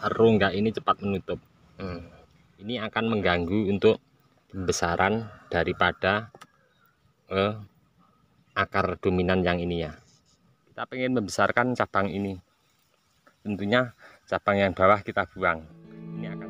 rongga ini cepat menutup. Ini akan mengganggu untuk pembesaran daripada akar dominan yang ini ya. Kita pengen membesarkan cabang ini, tentunya cabang yang bawah kita buang. Ini akan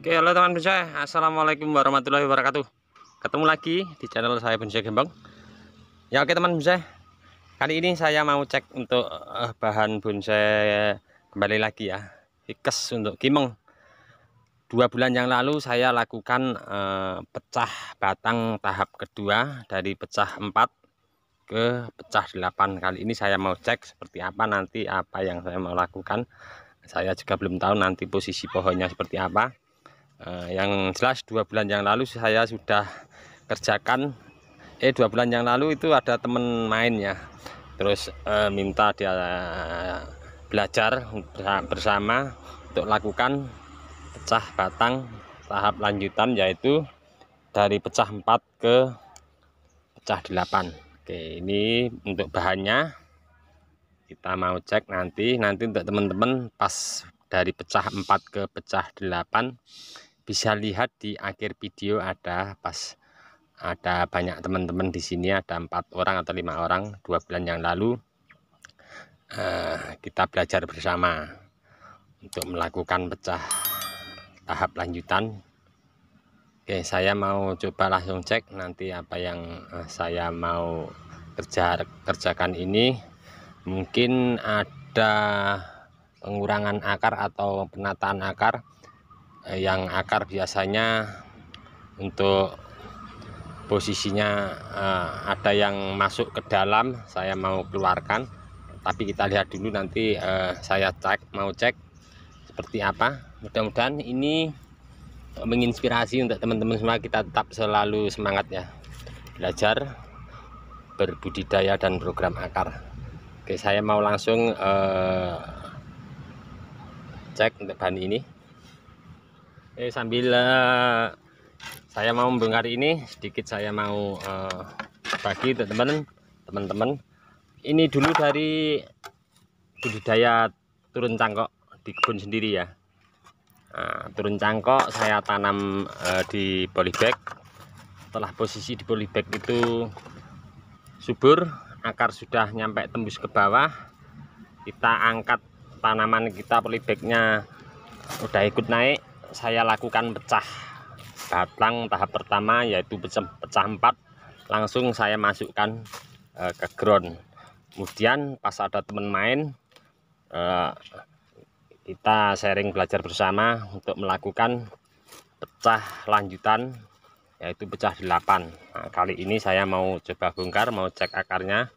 Oke, halo teman bonsai, assalamualaikum warahmatullahi wabarakatuh. Ketemu lagi di channel saya Bonsai Gembong. Ya oke teman bonsai, kali ini saya mau cek untuk bahan bonsai kembali lagi ya, Ficus untuk Kimeng. 2 bulan yang lalu saya lakukan pecah batang tahap kedua dari pecah 4 ke pecah 8. Kali ini saya mau cek seperti apa nanti apa yang saya mau lakukan. Saya juga belum tahu nanti posisi pohonnya seperti apa. Yang jelas 2 bulan yang lalu saya sudah kerjakan 2 bulan yang lalu itu ada temen main ya, terus minta dia belajar bersama untuk lakukan pecah batang tahap lanjutan, yaitu dari pecah 4 ke pecah 8. Oke, ini untuk bahannya kita mau cek nanti untuk teman-teman pas dari pecah 4 ke pecah 8 bisa lihat di akhir video, ada banyak teman-teman di sini, ada 4 orang atau 5 orang 2 bulan yang lalu kita belajar bersama untuk melakukan pecah tahap lanjutan. Oke, saya mau coba langsung cek nanti apa yang saya mau kerjakan ini. Mungkin ada pengurangan akar atau penataan akar. Yang akar biasanya untuk posisinya ada yang masuk ke dalam, saya mau keluarkan, tapi kita lihat dulu nanti. Saya mau cek seperti apa. Mudah-mudahan ini menginspirasi untuk teman-teman semua. Kita tetap selalu semangat ya, belajar berbudidaya dan program akar. Oke, saya mau langsung cek untuk bahan ini. Sambil saya mau membongkar ini sedikit, saya mau bagi untuk teman-teman. Ini dulu dari budidaya turun cangkok di kebun sendiri ya. Turun cangkok saya tanam di polybag. Setelah posisi di polybag itu subur, akar sudah nyampe tembus ke bawah, kita angkat tanaman kita, polybagnya udah ikut naik. Saya lakukan pecah batang tahap pertama, yaitu pecah 4, langsung saya masukkan ke ground. Kemudian pas ada teman main, kita sharing belajar bersama untuk melakukan pecah lanjutan, yaitu pecah 8. Nah, kali ini saya mau coba bongkar, mau cek akarnya,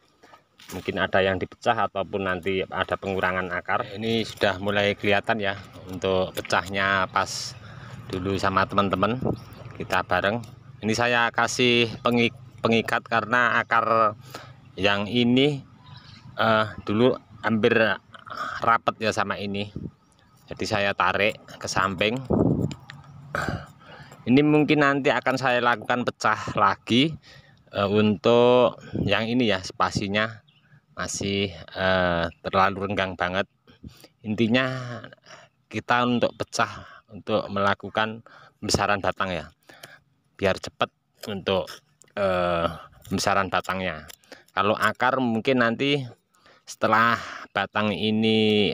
mungkin ada yang dipecah ataupun nanti ada pengurangan akar. Ini sudah mulai kelihatan ya untuk pecahnya pas dulu sama teman-teman kita bareng. Ini saya kasih pengikat karena akar yang ini dulu hampir rapat ya sama ini, jadi saya tarik ke samping. Ini mungkin nanti akan saya lakukan pecah lagi untuk yang ini ya, spasinya masih terlalu renggang banget. Intinya kita untuk pecah, untuk melakukan pembesaran batang ya, biar cepat untuk pembesaran batangnya. Kalau akar mungkin nanti setelah batang ini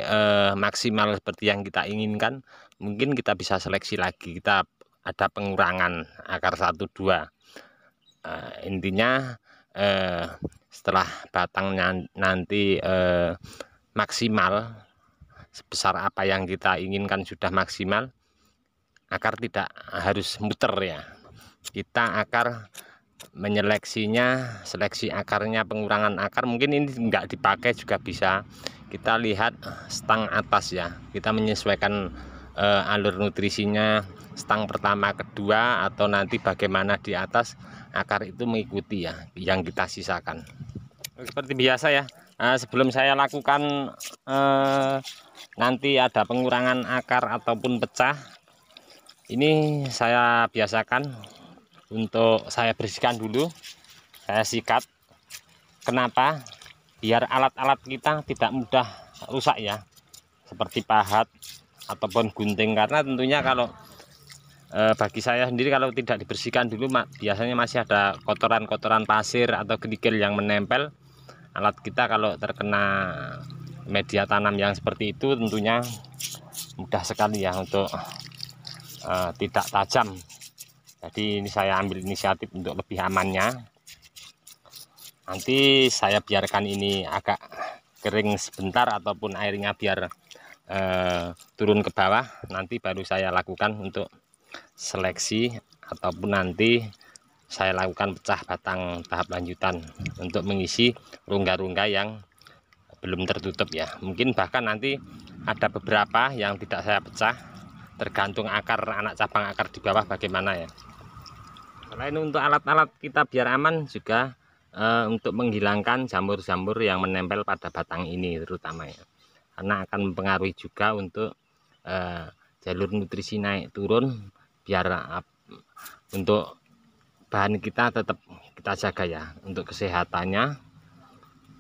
maksimal seperti yang kita inginkan, mungkin kita bisa seleksi lagi, kita ada pengurangan akar 1-2. Intinya setelah batangnya nanti maksimal sebesar apa yang kita inginkan, sudah maksimal, akar tidak harus muter ya. Kita akar menyeleksinya, seleksi akarnya, pengurangan akar mungkin ini enggak dipakai juga bisa. Kita lihat stang atas ya, kita menyesuaikan alur nutrisinya stang pertama, kedua, atau nanti bagaimana di atas, akar itu mengikuti ya yang kita sisakan. Seperti biasa ya, sebelum saya lakukan nanti ada pengurangan akar ataupun pecah, ini saya biasakan untuk saya bersihkan dulu, saya sikat. Kenapa? Biar alat-alat kita tidak mudah rusak ya, seperti pahat ataupun gunting, karena tentunya kalau bagi saya sendiri kalau tidak dibersihkan dulu biasanya masih ada kotoran-kotoran pasir atau kerikil yang menempel. Alat kita kalau terkena media tanam yang seperti itu tentunya mudah sekali ya untuk tidak tajam. Jadi ini saya ambil inisiatif untuk lebih amannya. Nanti saya biarkan ini agak kering sebentar ataupun airnya biar turun ke bawah, nanti baru saya lakukan untuk seleksi ataupun nanti saya lakukan pecah batang tahap lanjutan untuk mengisi rongga-rongga yang belum tertutup ya. Mungkin bahkan nanti ada beberapa yang tidak saya pecah, tergantung akar, anak cabang akar di bawah bagaimana ya. Selain untuk alat-alat kita biar aman juga untuk menghilangkan jamur-jamur yang menempel pada batang ini terutama ya, karena akan mempengaruhi juga untuk jalur nutrisi naik turun, biar untuk bahan kita tetap kita jaga ya untuk kesehatannya.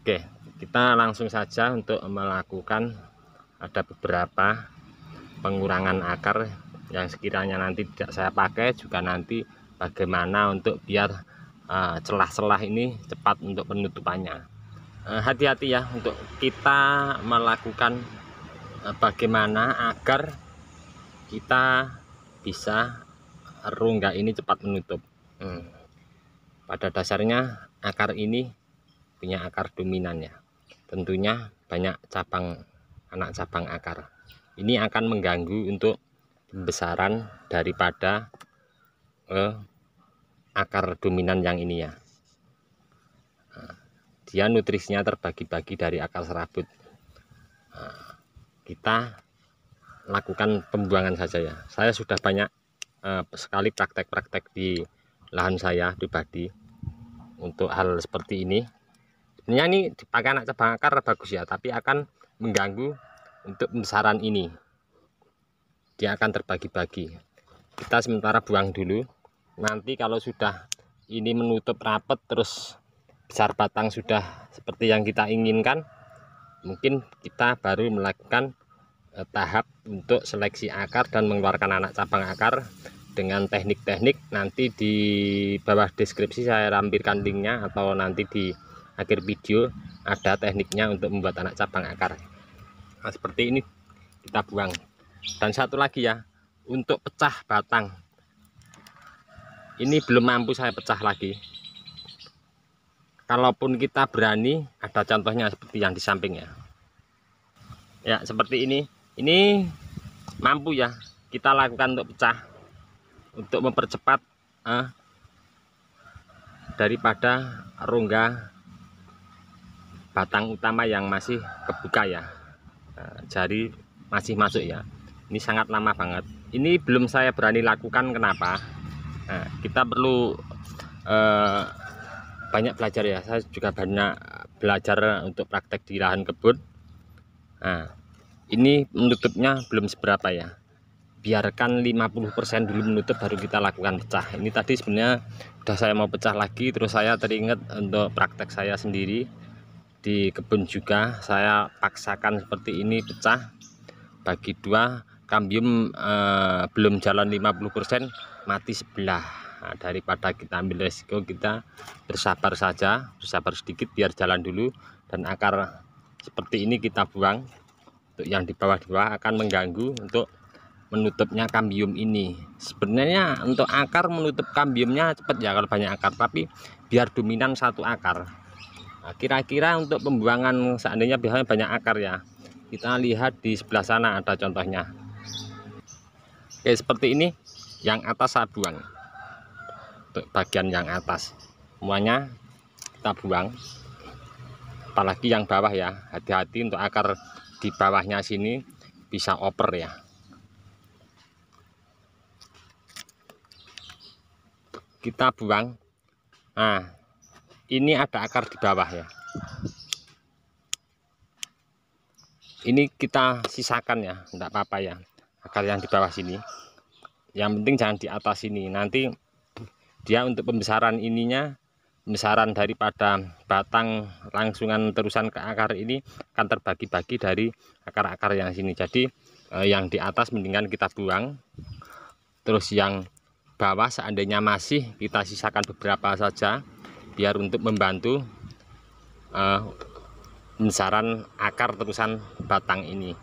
Oke, kita langsung saja untuk melakukan ada beberapa pengurangan akar yang sekiranya nanti tidak saya pakai, juga nanti bagaimana untuk biar celah-celah ini cepat untuk penutupannya. Hati-hati ya untuk kita melakukan bagaimana agar kita bisa rongga ini cepat menutup. Pada dasarnya akar ini punya akar dominan ya, tentunya banyak cabang, anak cabang akar. Ini akan mengganggu untuk pembesaran daripada akar dominan yang ini ya. Dia nutrisinya terbagi-bagi dari akar serabut. Kita lakukan pembuangan saja ya. Saya sudah banyak sekali praktek-praktek di lahan saya pribadi untuk hal seperti ini. Sebenarnya ini dipakai anak cabang akar bagus ya, tapi akan mengganggu untuk pembesaran ini. Dia akan terbagi-bagi. Kita sementara buang dulu. Nanti kalau sudah ini menutup rapat, terus besar batang sudah seperti yang kita inginkan, mungkin kita baru melakukan tahap untuk seleksi akar dan mengeluarkan anak cabang akar dengan teknik-teknik. Nanti di bawah deskripsi saya lampirkan linknya, atau nanti di akhir video ada tekniknya untuk membuat anak cabang akar. Nah, seperti ini kita buang. Dan satu lagi ya, untuk pecah batang ini belum mampu saya pecah lagi. Kalaupun kita berani, ada contohnya seperti yang di samping ya. Ya seperti ini mampu ya kita lakukan untuk pecah, untuk mempercepat daripada rongga batang utama yang masih kebuka ya, jari masih masuk ya. Ini sangat lama banget. Ini belum saya berani lakukan. Kenapa? Nah, kita perlu banyak belajar ya. Saya juga banyak belajar untuk praktek di lahan kebun. Nah, ini menutupnya belum seberapa ya. Biarkan 50% dulu menutup, baru kita lakukan pecah. Ini tadi sebenarnya udah saya mau pecah lagi, terus saya teringat untuk praktek saya sendiri di kebun juga, saya paksakan seperti ini pecah bagi dua. Kambium belum jalan 50%, mati sebelah. Nah, daripada kita ambil resiko, kita bersabar saja, bersabar sedikit biar jalan dulu. Dan akar seperti ini kita buang. Untuk yang di bawah akan mengganggu untuk menutupnya kambium ini. Sebenarnya untuk akar menutup kambiumnya cepat ya kalau banyak akar, tapi biar dominan satu akar. Nah, kira-kira untuk pembuangan seandainya biasanya banyak akar ya, kita lihat di sebelah sana ada contohnya. Oke, seperti ini yang atas saya buang. Untuk bagian yang atas semuanya kita buang, apalagi yang bawah ya. Hati-hati untuk akar di bawahnya sini bisa oper ya. Kita buang. Nah, ini ada akar di bawah ya. ini kita sisakan ya, enggak apa-apa ya, akar yang di bawah sini. Yang penting jangan di atas sini, nanti dia untuk pembesaran ininya, pembesaran daripada batang langsungan terusan ke akar ini akan terbagi-bagi dari akar-akar yang sini. Jadi yang di atas mendingan kita buang, terus yang bawah seandainya masih kita sisakan beberapa saja, biar untuk membantu pembesaran akar terusan batang ini.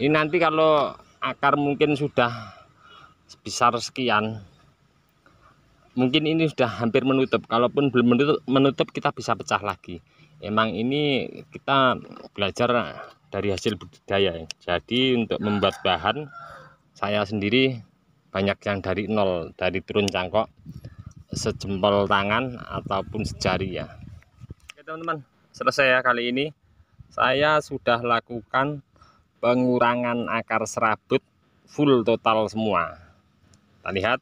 Ini nanti kalau akar mungkin sudah sebesar sekian, mungkin ini sudah hampir menutup. Kalaupun belum menutup kita bisa pecah lagi. Emang ini kita belajar dari hasil budidaya. Jadi untuk membuat bahan saya sendiri banyak yang dari nol, dari turun cangkok sejempol tangan ataupun sejari ya. Oke teman-teman, selesai ya. Kali ini saya sudah lakukan pengurangan akar serabut full total semua. Kita lihat.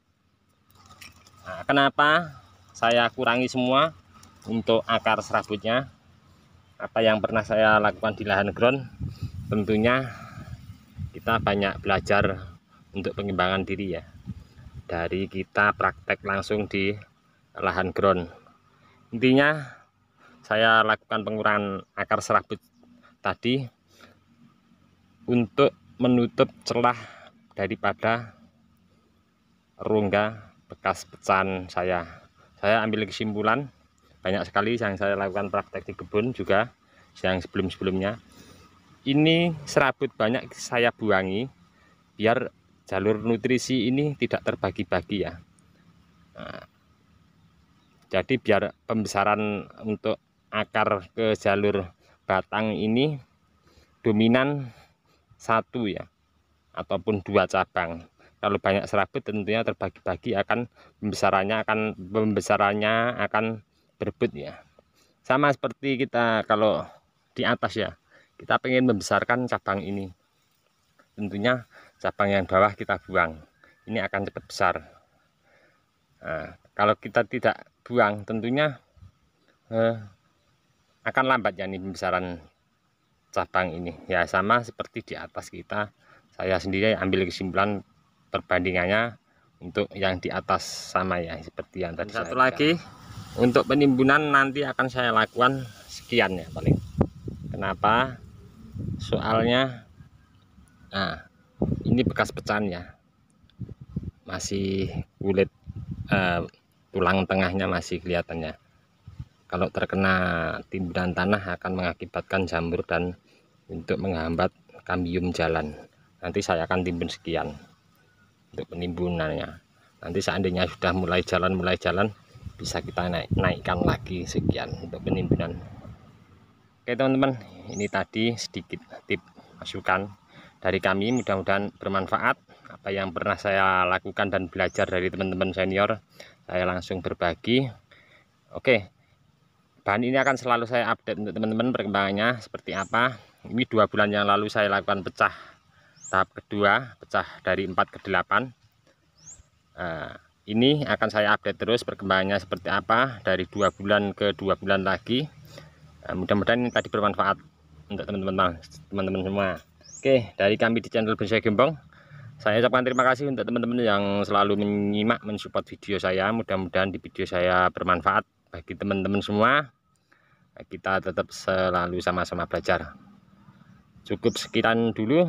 Nah, kenapa saya kurangi semua untuk akar serabutnya? Apa yang pernah saya lakukan di lahan ground, tentunya kita banyak belajar untuk pengembangan diri ya, dari kita praktek langsung di lahan ground. Intinya saya lakukan pengurangan akar serabut tadi untuk menutup celah daripada rongga bekas pecahan saya ambil kesimpulan banyak sekali yang saya lakukan praktek di kebun juga yang sebelum-sebelumnya. Ini serabut banyak saya buangi biar jalur nutrisi ini tidak terbagi-bagi ya. Nah, jadi biar pembesaran untuk akar ke jalur batang ini dominan satu ya, ataupun 2 cabang. Kalau banyak serabut tentunya terbagi-bagi akan pembesarannya akan berebut ya. Sama seperti kita kalau di atas ya, kita pengen membesarkan cabang ini, tentunya cabang yang bawah kita buang, ini akan cepat besar. Nah, kalau kita tidak buang tentunya akan lambat ya nih pembesaran cabang ini ya. Sama seperti di atas kita, saya sendiri ambil kesimpulan perbandingannya untuk yang di atas sama ya, seperti yang tadi. Satu lagi untuk penimbunan nanti akan saya lakukan sekian ya paling. Kenapa? Soalnya nah ini bekas pecahan ya, masih kulit tulang tengahnya masih kelihatannya. Kalau terkena timbunan tanah akan mengakibatkan jamur dan untuk menghambat kambium jalan. Nanti saya akan timbun sekian untuk penimbunannya. Nanti seandainya sudah mulai jalan bisa kita naikkan lagi sekian untuk penimbunan. Oke teman-teman, ini tadi sedikit tip masukan dari kami, mudah-mudahan bermanfaat. Apa yang pernah saya lakukan dan belajar dari teman-teman senior, saya langsung berbagi. Oke, bahan ini akan selalu saya update untuk teman-teman perkembangannya seperti apa. Ini 2 bulan yang lalu saya lakukan pecah tahap kedua, pecah dari 4 ke 8. Ini akan saya update terus perkembangannya seperti apa dari 2 bulan ke 2 bulan lagi. Mudah-mudahan ini tadi bermanfaat untuk teman-teman semua. Oke, dari kami di channel Bonsai Gembong, saya ucapkan terima kasih untuk teman-teman yang selalu menyimak, mensupport video saya. Mudah-mudahan di video saya bermanfaat bagi teman-teman semua. Kita tetap selalu sama-sama belajar. Cukup sekian dulu.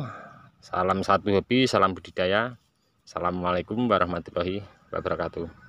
Salam satu hobi, salam budidaya. Assalamualaikum warahmatullahi wabarakatuh.